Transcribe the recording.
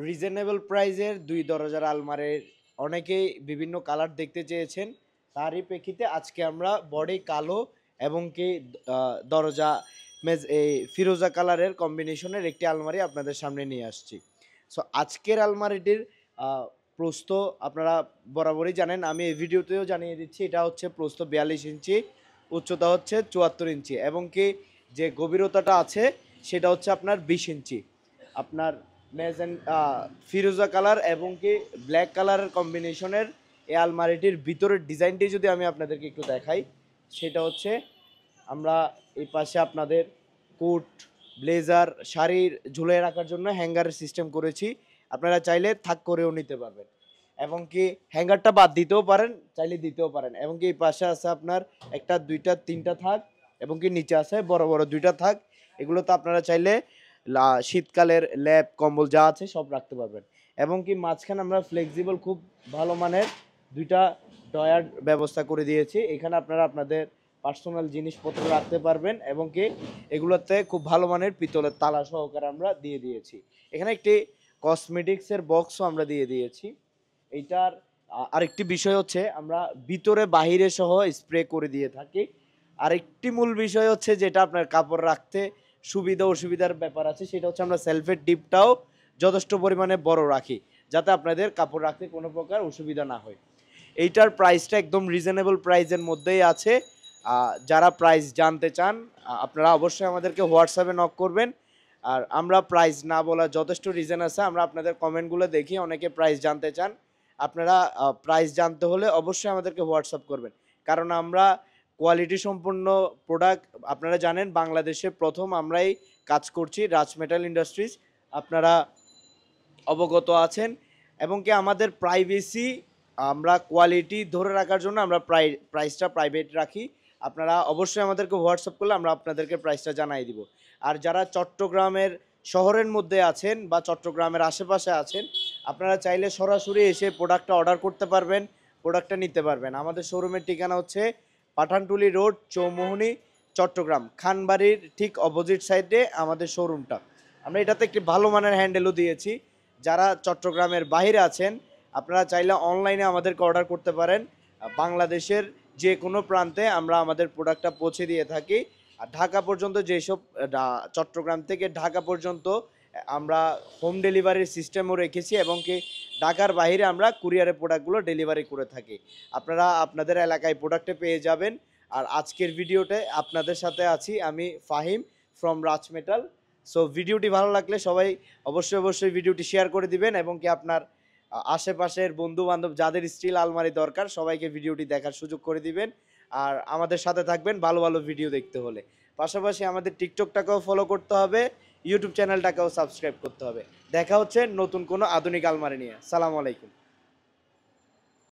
Reasonable প্রাইজের ২ দরজার আলমারির অনেকেই বিভিন্ন কালার দেখতে চেয়েছেন। তারই প্রেক্ষিতে আজকে আমরা বডি কালো এবং কি দরজা এই ফিরোজা কালারের কম্বিনেশনের একটি আলমারি আপনাদের সামনে নিয়ে আসছি। সো আজকের আলমারিটির প্রস্থ আপনারা বরাবরই জানেন, আমি এই ভিডিওতেও জানিয়ে দিচ্ছি, এটা হচ্ছে প্রস্থ ৪২ ইঞ্চি, উচ্চতা হচ্ছে ৭৪ ইঞ্চি এবং কি যে গভীরতাটা আছে সেটা হচ্ছে আপনার ২০ ইঞ্চি। আপনার মেজেন ফিরোজা কালার এবং কি ব্ল্যাক কালারের কম্বিনেশনের এই আলমারিটির ভিতরের ডিজাইনটি যদি আমি আপনাদেরকে একটু দেখাই, সেটা হচ্ছে আমরা এই পাশে আপনাদের কোট, ব্লেজার, শাড়ির ঝুলে রাখার জন্য হ্যাঙ্গারের সিস্টেম করেছি। আপনারা চাইলে থাক করেও নিতে পারবেন এবং কি হ্যাঙ্গারটা বাদ দিতেও পারেন, চাইলে দিতেও পারেন। এবং কি এই পাশে আছে আপনার একটা, দুইটা, তিনটা থাক এবং কি নিচে আছে বড় বড় দুইটা থাক। এগুলো তো আপনারা চাইলে শীতকালের ল্যাপ কম্বল যা আছে সব রাখতে পারবেন। এবং কি মাঝখানে আমরা ফ্লেক্সিবল খুব ভালো মানের দুইটা ডয়ার ব্যবস্থা করে দিয়েছি। এখানে আপনারা আপনাদের পার্সোনাল জিনিসপত্র রাখতে পারবেন এবং কি এগুলোতে খুব ভালো মানের পিতলের তালা সহকারে আমরা দিয়ে দিয়েছি। এখানে একটি কসমেটিক্সের বক্সও আমরা দিয়ে দিয়েছি। এইটার আরেকটি বিষয় হচ্ছে আমরা ভিতরে বাহিরে সহ স্প্রে করে দিয়ে থাকি। আরেকটি মূল বিষয় হচ্ছে যেটা আপনার কাপড় রাখতে সুবিধা অসুবিধার ব্যাপার আছে, সেটা হচ্ছে আমরা সেলফের ডিপটাও যথেষ্ট পরিমাণে বড় রাখি যাতে আপনাদের কাপড় রাখতে কোনো প্রকার অসুবিধা না হয়। এইটার প্রাইসটা একদম রিজনেবল প্রাইসের মধ্যেই আছে। যারা প্রাইস জানতে চান আপনারা অবশ্যই আমাদেরকে হোয়াটসঅ্যাপে নক করবেন। আর আমরা প্রাইস না বলার যথেষ্ট রিজন আছে, আমরা আপনাদের কমেন্টগুলো দেখি অনেকে প্রাইস জানতে চান। আপনারা প্রাইস জানতে হলে অবশ্যই আমাদেরকে হোয়াটসঅ্যাপ করবেন, কারণ আমরা কোয়ালিটি সম্পন্ন প্রোডাক্ট, আপনারা জানেন বাংলাদেশে প্রথম আমরাই কাজ করছি রাজ মেটাল ইন্ডাস্ট্রিজ, আপনারা অবগত আছেন। এবং কি আমাদের প্রাইভেসি, আমরা কোয়ালিটি ধরে রাখার জন্য আমরা প্রাইসটা প্রাইভেট রাখি। আপনারা অবশ্যই আমাদেরকে হোয়াটসঅ্যাপ করলে আমরা আপনাদেরকে প্রাইসটা জানাই দিব। আর যারা চট্টগ্রামের শহরের মধ্যে আছেন বা চট্টগ্রামের আশেপাশে আছেন, আপনারা চাইলে সরাসরি এসে প্রোডাক্টটা অর্ডার করতে পারবেন, প্রোডাক্টটা নিতে পারবেন। আমাদের শোরুমের ঠিকানা হচ্ছে পাঠানটুলি রোড, চৌমোহনী, চট্টগ্রাম, খানবাড়ির ঠিক অপোজিট সাইডে আমাদের শোরুমটা। আমরা এটাতে একটি ভালো মানের হ্যান্ডেলও দিয়েছি। যারা চট্টগ্রামের বাইরে আছেন আপনারা চাইলে অনলাইনে আমাদেরকে অর্ডার করতে পারেন। বাংলাদেশের যে কোনো প্রান্তে আমরা আমাদের প্রোডাক্টটা পৌঁছে দিয়ে থাকি। আর ঢাকা পর্যন্ত যেসব চট্টগ্রাম থেকে ঢাকা পর্যন্ত আমরা হোম ডেলিভারির সিস্টেমও রেখেছি এবং কি ঢাকার বাইরে আমরা কুরিয়ারে প্রোডাক্টগুলো ডেলিভারি করে থাকি। আপনারা আপনাদের এলাকায় প্রোডাক্টে পেয়ে যাবেন। আর আজকের ভিডিওতে আপনাদের সাথে আছি আমি Fahim from Raj metal. So ভিডিওটি ভালো লাগলে সবাই অবশ্যই ভিডিওটি শেয়ার করে দিবেন এবং কি আপনার আশেপাশের বন্ধু বান্ধব যাদের স্টিল আলমারি দরকার সবাইকে ভিডিওটি দেখার সুযোগ করে দিবেন। আর আমাদের সাথে থাকবেন ভালো ভালো ভিডিও দেখতে হলে। পাশাপাশি আমাদের টিকটকটাকেও ফলো করতে হবে, ইউটিউব চ্যানেলটাকেও সাবস্ক্রাইব করতে হবে। দেখা হচ্ছে নতুন কোনো আধুনিক আলমারি নিয়ে। সালামু আলাইকুম।